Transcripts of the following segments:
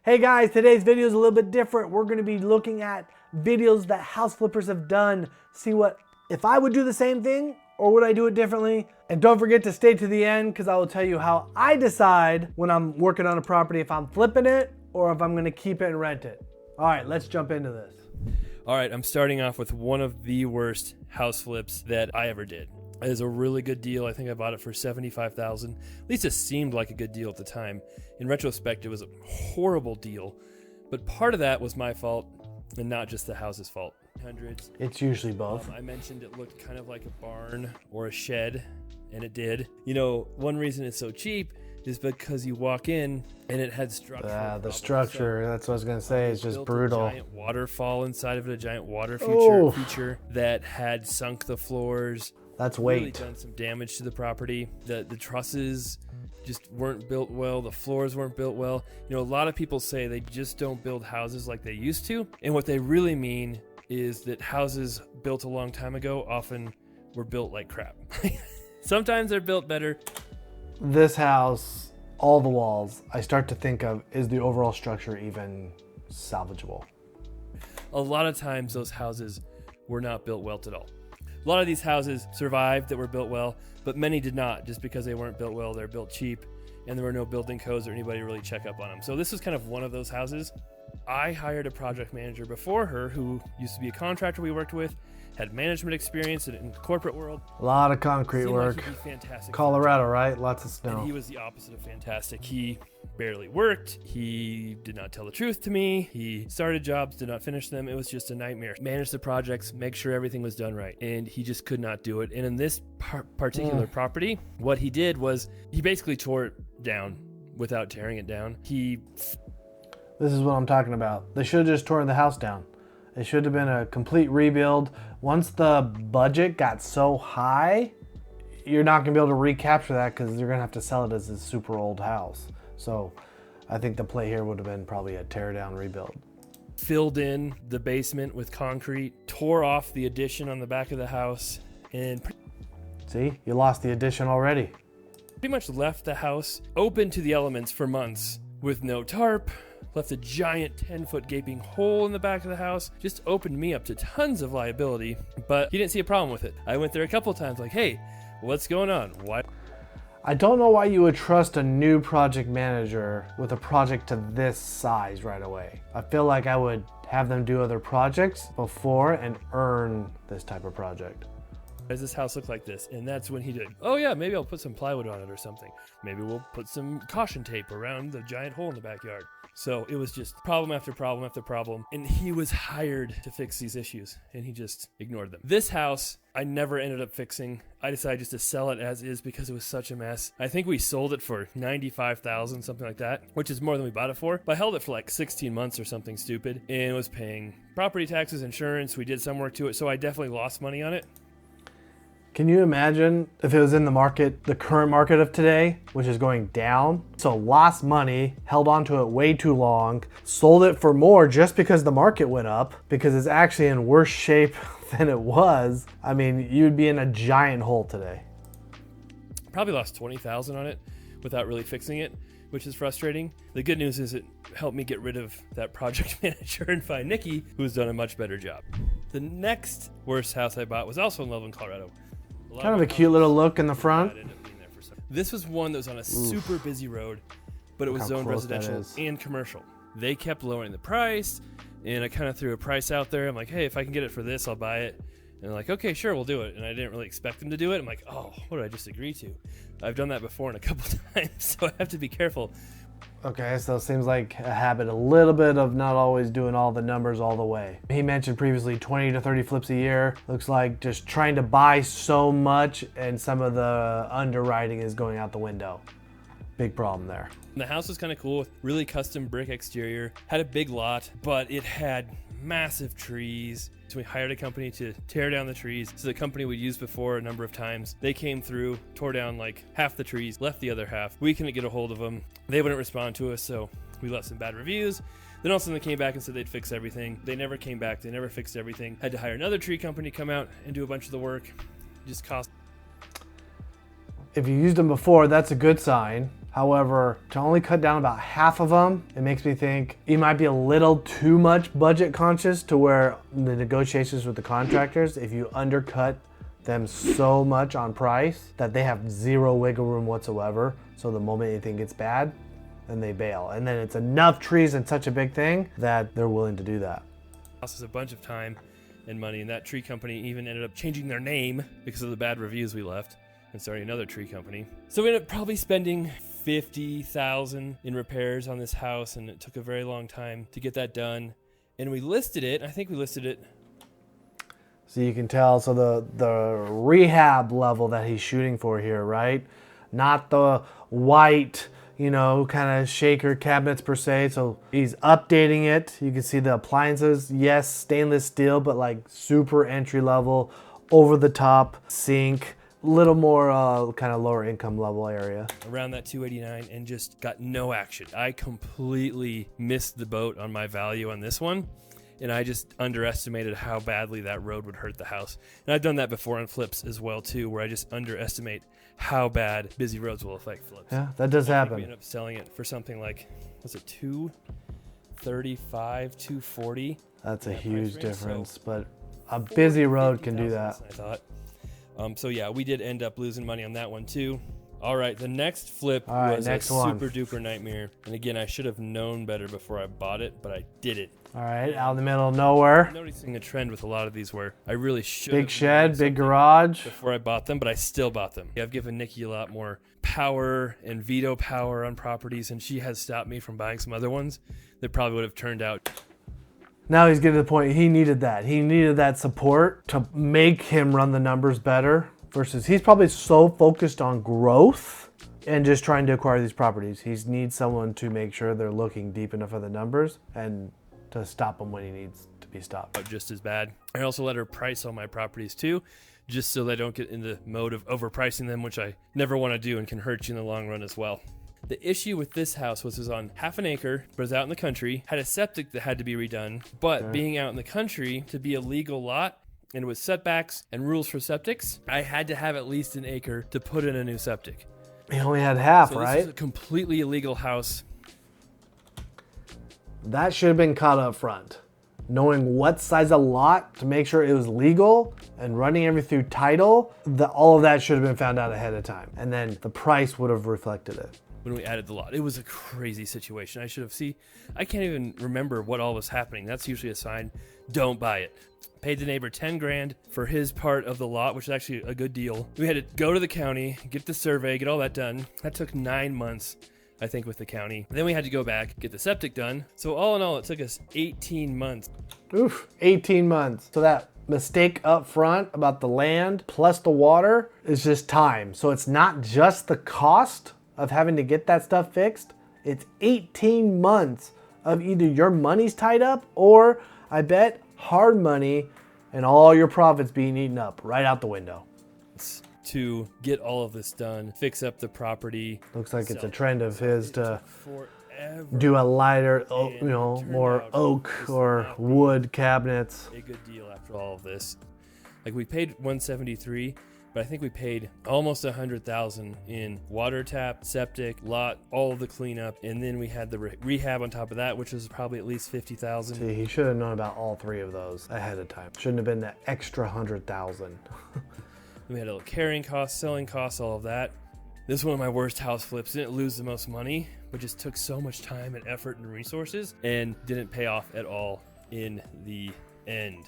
Hey guys, today's video is a little bit different. We're going to be looking at videos that house flippers have done. See what, if I would do the same thing or would I do it differently? And don't forget to stay to the end because I will tell you how I decide when I'm working on a property if I'm flipping it or if I'm going to keep it and rent it. All right, let's jump into this. All right, I'm starting off with one of the worst house flips that I ever did. It is a really good deal. I think I bought it for $75,000. At least it seemed like a good deal at the time. In retrospect, it was a horrible deal. But part of that was my fault and not just the house's fault. Hundreds. It's usually both. I mentioned it looked kind of like a barn or a shed, and it did. You know, one reason it's so cheap is because you walk in and it had structure. The structure, that's what I was going to say, is just brutal. A giant waterfall inside of it, a giant water feature that had sunk the floors. That's Really weight. done some damage to the property. The trusses just weren't built well. The floors weren't built well. You know, a lot of people say they just don't build houses like they used to. And what they really mean is that houses built a long time ago often were built like crap. Sometimes they're built better. This house, all the walls, I start to think of, is the overall structure even salvageable? A lot of times those houses were not built well at all. A lot of these houses survived that were built well, but many did not. Just because they weren't built well, they're built cheap, and there were no building codes or anybody to really check up on them. So this was kind of one of those houses. I hired a project manager before her who used to be a contractor we worked with, had management experience in the corporate world. A lot of concrete Seemed work. like he'd be fantastic. Colorado, right? Lots of snow. And he was the opposite of fantastic. He barely worked. He did not tell the truth to me. He started jobs, did not finish them. It was just a nightmare. Manage the projects, make sure everything was done right. And he just could not do it. And in this particular property, what he did was he basically tore it down without tearing it down. This is what I'm talking about. They should have just torn the house down. It should have been a complete rebuild. Once the budget got so high, you're not gonna be able to recapture that because you're gonna have to sell it as a super old house. So I think the play here would have been probably a tear down rebuild. Filled in the basement with concrete, tore off the addition on the back of the house, and See, you lost the addition already. pretty much left the house open to the elements for months with no tarp. Left a giant 10-foot gaping hole in the back of the house. Just opened me up to tons of liability, but he didn't see a problem with it. I went there a couple of times like, hey, what's going on? Why? I don't know why you would trust a new project manager with a project to this size right away. I feel like I would have them do other projects before and earn this type of project. Does this house look like this? And that's when he did, oh yeah, maybe I'll put some plywood on it or something. Maybe we'll put some caution tape around the giant hole in the backyard. So it was just problem after problem after problem. And he was hired to fix these issues and he just ignored them. This house, I never ended up fixing. I decided just to sell it as is because it was such a mess. I think we sold it for $95,000, something like that, which is more than we bought it for. But I held it for like 16 months or something stupid and was paying property taxes, insurance. We did some work to it. So I definitely lost money on it. Can you imagine if it was in the market, the current market of today, which is going down? So lost money, held on to it way too long, sold it for more just because the market went up, because it's actually in worse shape than it was. I mean, you'd be in a giant hole today. Probably lost $20,000 on it without really fixing it, which is frustrating. The good news is it helped me get rid of that project manager and find Nikki, who's done a much better job. The next worst house I bought was also in Loveland, Colorado. Kind of a cute little look in the front. This was one that was on a super busy road, but it was zoned residential and commercial. They kept lowering the price, and I kind of threw a price out there. I'm like, hey, if I can get it for this, I'll buy it. And they're like, okay, sure, we'll do it. And I didn't really expect them to do it. I'm like, oh, what did I just agree to? I've done that before in a couple times, so I have to be careful. Okay, so it seems like a habit, a little bit of not always doing all the numbers all the way. He mentioned previously 20 to 30 flips a year. Looks like just trying to buy so much and some of the underwriting is going out the window. Big problem there. The house was kind of cool with really custom brick exterior, had a big lot, but it had massive trees. So we hired a company to tear down the trees. So the company we used before a number of times, they came through, tore down like half the trees, left the other half. We couldn't get a hold of them. They wouldn't respond to us, so we left some bad reviews. Then all of a sudden they came back and said they'd fix everything. They never came back. They never fixed everything. Had to hire another tree company to come out and do a bunch of the work. It just cost. If you used them before, that's a good sign. However, to only cut down about half of them, it makes me think you might be a little too much budget conscious to where the negotiations with the contractors, if you undercut them so much on price that they have zero wiggle room whatsoever. So the moment anything gets bad, then they bail. And then it's enough trees and such a big thing that they're willing to do that. Cost us a bunch of time and money, and that tree company even ended up changing their name because of the bad reviews we left and starting another tree company. So we ended up probably spending $50,000 in repairs on this house, and it took a very long time to get that done. And we listed it. I think we listed it. So you can tell, so the rehab level that he's shooting for here, right? Not the white, you know, kind of shaker cabinets per se. So he's updating it. You can see the appliances, yes, stainless steel, but like super entry level, over the top sink. Little more kind of lower income level area. Around that 289 and just got no action. I completely missed the boat on my value on this one, and I just underestimated how badly that road would hurt the house. And I've done that before on flips as well too, where I just underestimate how bad busy roads will affect flips. Yeah, that does happen. We ended up selling it for something like, was it 235, 240? That's a huge difference, but a busy road can do that. I thought. So yeah, we did end up losing money on that one too. All right, the next flip was a super duper nightmare. And again, I should have known better before I bought it, but I didn't. All right, out in the middle of nowhere. I'm noticing a trend with a lot of these where I really should big shed, big garage before I bought them, but I still bought them. I've given Nikki a lot more power and veto power on properties, and she has stopped me from buying some other ones that probably would have turned out. Now he's getting to the point he needed that. He needed that support to make him run the numbers better versus he's probably so focused on growth and just trying to acquire these properties. He needs someone to make sure they're looking deep enough at the numbers and to stop him when he needs to be stopped. Just as bad. I also let her price all my properties too, just so they don't get in the mode of overpricing them, which I never want to do and can hurt you in the long run as well. The issue with this house was it was on half an acre, but it was out in the country, had a septic that had to be redone, but being out in the country to be a legal lot, and with setbacks and rules for septics, I had to have at least an acre to put in a new septic. He only had half, so right? This is a completely illegal house. That should have been caught up front. Knowing what size of lot to make sure it was legal and running everything through title, all of that should have been found out ahead of time. And then the price would have reflected it. When we added the lot, it was a crazy situation. I can't even remember what all was happening. That's usually a sign, don't buy it. Paid the neighbor 10 grand for his part of the lot, which is actually a good deal. We had to go to the county, get the survey, get all that done. That took 9 months, I think, with the county. Then we had to go back, get the septic done. So all in all, it took us 18 months. Oof, 18 months. So that mistake up front about the land plus the water is just time. So it's not just the cost of having to get that stuff fixed. It's 18 months of either your money's tied up or I bet hard money and all your profits being eaten up right out the window. To get all of this done, fix up the property. Looks like it's a trend of his to forever do a lighter, more oak or wood cabinets. A good deal after all of this. Like we paid $173. But I think we paid almost $100,000 in water tap, septic, lot, all of the cleanup, and then we had the rehab on top of that, which was probably at least $50,000. See, he should have known about all three of those ahead of time. Shouldn't have been that extra $100,000. We had a little carrying costs, selling costs, all of that. This is one of my worst house flips. Didn't lose the most money, but just took so much time and effort and resources, and didn't pay off at all in the end.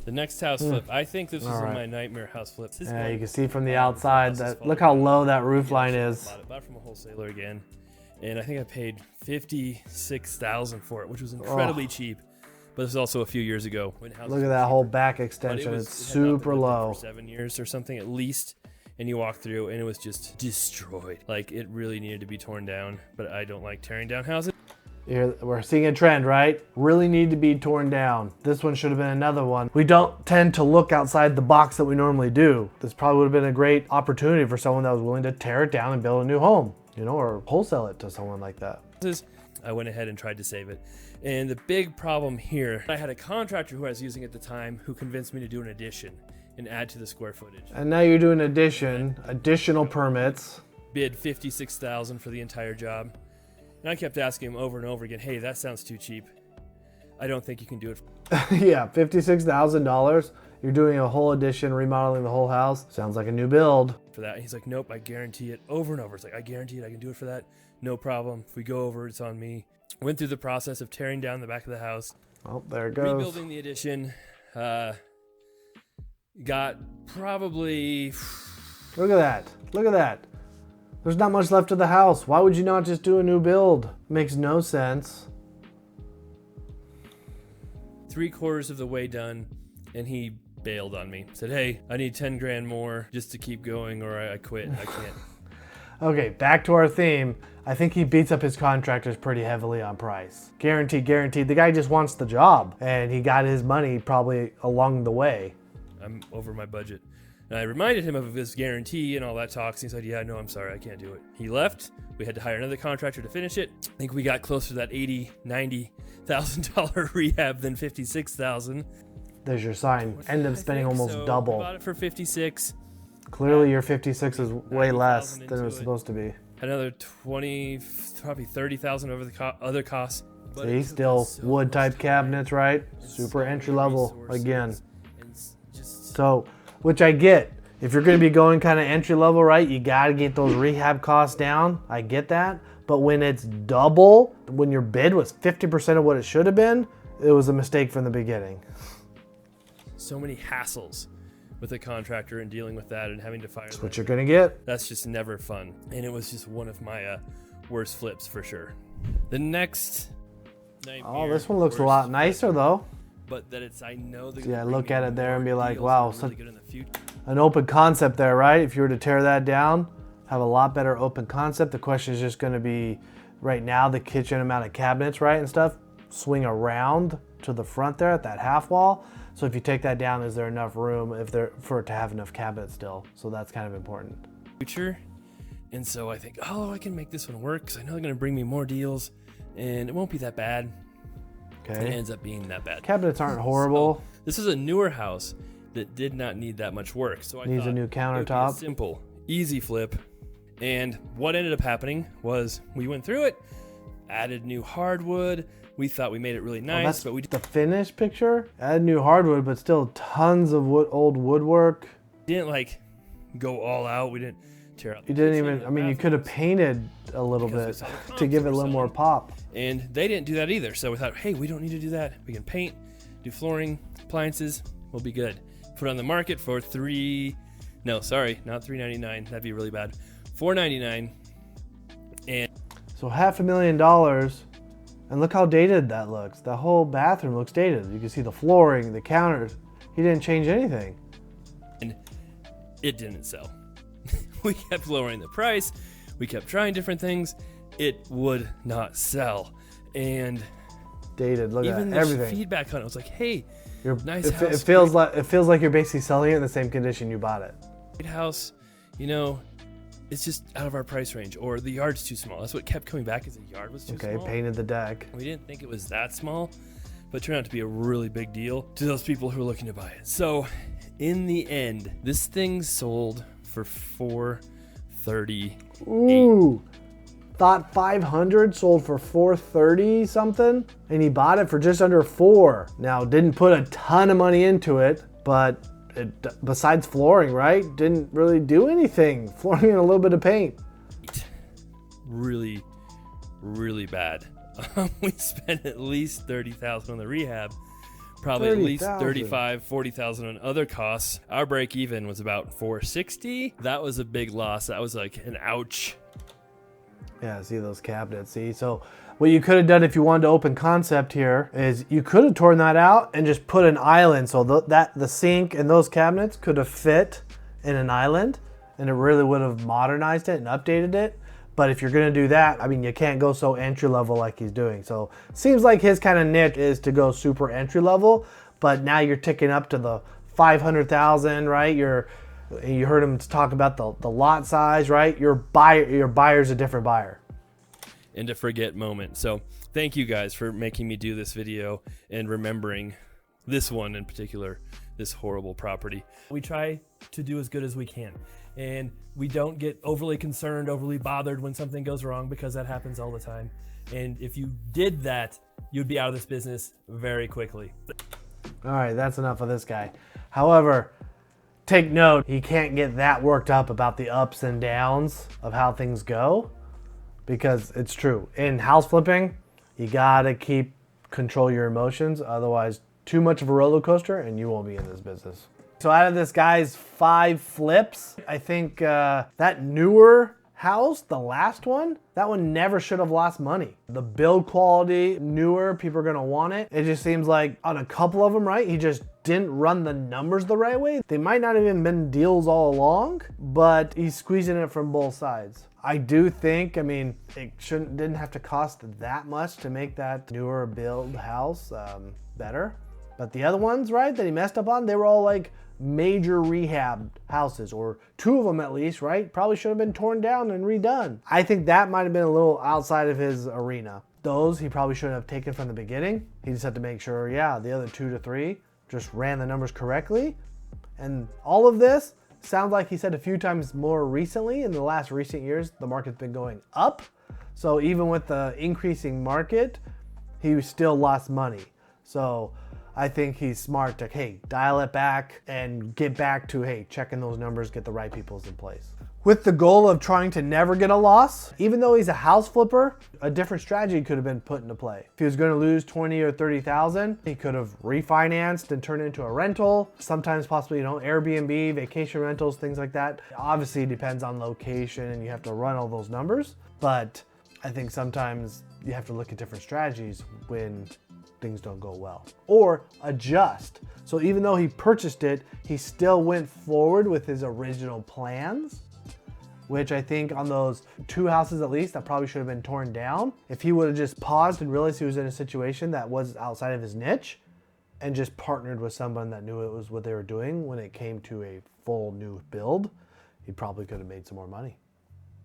The next house flip, I think this was in my nightmare house flip. Yeah, you can see from the outside that look how low that roof line is. Bought it from a wholesaler again, and I think I paid $56,000 for it, which was incredibly cheap. But this is also a few years ago. Look at that whole back extension; it's super low. For 7 years or something at least. And you walk through, and it was just destroyed. Like it really needed to be torn down. But I don't like tearing down houses. We're seeing a trend, right? Really need to be torn down. This one should have been another one. We don't tend to look outside the box that we normally do. This probably would have been a great opportunity for someone that was willing to tear it down and build a new home, or wholesale it to someone like that. I went ahead and tried to save it. And the big problem here, I had a contractor who I was using at the time who convinced me to do an addition and add to the square footage. And now you're doing additional permits. bid $56,000 for the entire job. And I kept asking him over and over again, hey, that sounds too cheap. I don't think you can do it. Yeah, $56,000. You're doing a whole addition, remodeling the whole house. Sounds like a new build. For that. And he's like, nope, I guarantee it, over and over. It's like, I guarantee it, I can do it for that. No problem. If we go over, it's on me. Went through the process of tearing down the back of the house. Oh, there it goes. Rebuilding the addition. Got probably... Look at that. Look at that. There's not much left of the house. Why would you not just do a new build? Makes no sense. 3/4 of the way done, and he bailed on me. Said, hey, I need 10 grand more just to keep going, or I quit. I can't. Okay, back to our theme. I think he beats up his contractors pretty heavily on price. Guaranteed, guaranteed. The guy just wants the job, and he got his money probably along the way. I'm over my budget. And I reminded him of his guarantee and all that talk. And he said, yeah, no, I'm sorry, I can't do it. He left. We had to hire another contractor to finish it. I think we got closer to that $80,000-$90,000 rehab than $56,000. There's your sign. End up spending almost so. double. We bought it for $56,000. Clearly your 56 is way less than it was supposed to be. Another 20, probably 30,000 over the other costs. But See, still wood type cabinets, right? Super entry level again. So, which I get. If you're going to be going kind of entry level, right, you got to get those rehab costs down. I get that. But when it's double, when your bid was 50% of what it should have been, it was a mistake from the beginning. So many hassles with a contractor and dealing with that and having to fire them. That's what you're going to get. That's just never fun. And it was just one of my worst flips for sure. The next nightmare. Oh, this one looks a lot nicer though. But that it's, I know that. Yeah, look at it there and be like, wow, really good in the future. An open concept there, right? If you were to tear that down, have a lot better open concept. The question is just going to be, right now, the kitchen amount of cabinets, right, and stuff, swing around to the front there at that half wall. So if you take that down, is there enough room for it to have enough cabinets still? So that's kind of important. Future. And so I think, oh, I can make this one work because I know they're going to bring me more deals and it won't be that bad. Okay. And it ends up being that bad. Cabinets aren't horrible. So, this is a newer house that did not need that much work. So I needs thought a new it would be countertop. a simple, easy flip. And what ended up happening was we went through it, added new hardwood. We thought we made it really nice, but we the finished picture. Add new hardwood, but still tons of old woodwork. didn't like go all out. We didn't tear out. You didn't even. I mean, you could have painted a little bit to give it a little more pop. And they didn't do that either. So we thought, hey, we don't need to do that. We can paint, do flooring, appliances. We'll be good. Put it on the market for not $399. That'd be really bad. $499. And so $500,000, and look how dated that looks. The whole bathroom looks dated. You can see the flooring, the counters. He didn't change anything. And it didn't sell. We kept lowering the price. We kept trying different things. It would not sell. And dated. Look even at the everything. Feedback on it was like, hey, nice it, house. it feels like you're basically selling it in the same condition you bought it. Great house, you know, it's just out of our price range, or the yard's too small. That's what kept coming back, is the yard was too small. Okay, painted the deck. We didn't think it was that small, but it turned out to be a really big deal to those people who were looking to buy it. So in the end, this thing sold for $438. Ooh. Thought 500, sold for 430 something, and he bought it for just under $4. Now, didn't put a ton of money into it, but besides flooring, right? Didn't really do anything. Flooring and a little bit of paint. Really, really bad. We spent at least $30,000 on the rehab, probably 30, at least $35,000, $40,000 on other costs. Our break even was about $460. That was a big loss. That was like an ouch. Yeah, see those cabinets. See, so what you could have done if you wanted to open concept here is you could have torn that out and just put an island. So the sink and those cabinets could have fit in an island, and it really would have modernized it and updated it. But if you're gonna do that, I mean, you can't go so entry level like he's doing. So seems like his kind of niche is to go super entry level, but now you're ticking up to the 500,000, right? You heard him talk about the lot size, right? Your buyer's a different buyer. And to forget moment. So thank you guys for making me do this video and remembering this one in particular this horrible property. We try to do as good as we can. And we don't get overly concerned, overly bothered when something goes wrong, because that happens all the time. And if you did that, you'd be out of this business very quickly. All right, that's enough of this guy. However, take note, he can't get that worked up about the ups and downs of how things go, because it's true. In house flipping, you gotta control your emotions. Otherwise, too much of a roller coaster and you won't be in this business. So out of this guy's 5 flips, I think that newer house, the last one, that one never should have lost money. The build quality, newer, people are gonna want it. It just seems like on a couple of them, right, he just didn't run the numbers the right way. They might not have even been deals all along, but he's squeezing it from both sides. I do think, I mean, it didn't have to cost that much to make that newer build house better. But the other ones, right, that he messed up on, they were all like major rehab houses, or 2 of them at least, right? Probably should have been torn down and redone. I think that might have been a little outside of his arena. Those he probably shouldn't have taken from the beginning. He just had to make sure, yeah, the other 2 to 3 just ran the numbers correctly. And all of this sounds like he said a few times more recently, in the last recent years, the market's been going up. So even with the increasing market, he still lost money. So I think he's smart to, hey, dial it back and get back to, hey, checking those numbers, get the right people's in place. With the goal of trying to never get a loss, even though he's a house flipper, a different strategy could have been put into play. If he was going to lose 20 or 30,000, he could have refinanced and turned it into a rental. Sometimes possibly, Airbnb, vacation rentals, things like that. Obviously it depends on location and you have to run all those numbers, but I think sometimes you have to look at different strategies when things don't go well, or adjust. So even though he purchased it, he still went forward with his original plans, which I think on those 2 houses at least, that probably should have been torn down. If he would have just paused and realized he was in a situation that was outside of his niche and just partnered with someone that knew it was what they were doing when it came to a full new build, he probably could have made some more money.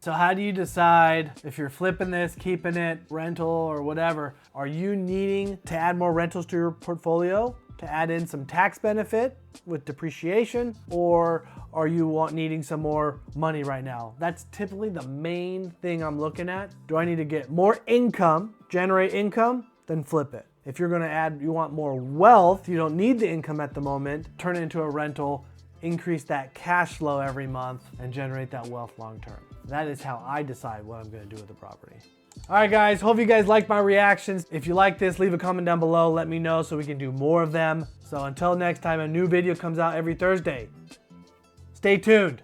So how do you decide if you're flipping this, keeping it, rental or whatever? Are you needing to add more rentals to your portfolio to add in some tax benefit with depreciation, or are you needing some more money right now? That's typically the main thing I'm looking at. Do I need to get more income, generate income, then flip it? If you're gonna add, you want more wealth, you don't need the income at the moment, turn it into a rental, increase that cash flow every month and generate that wealth long term. That is how I decide what I'm gonna do with the property. All right, guys, hope you guys like my reactions. If you like this, leave a comment down below. Let me know so we can do more of them. So until next time, a new video comes out every Thursday. Stay tuned.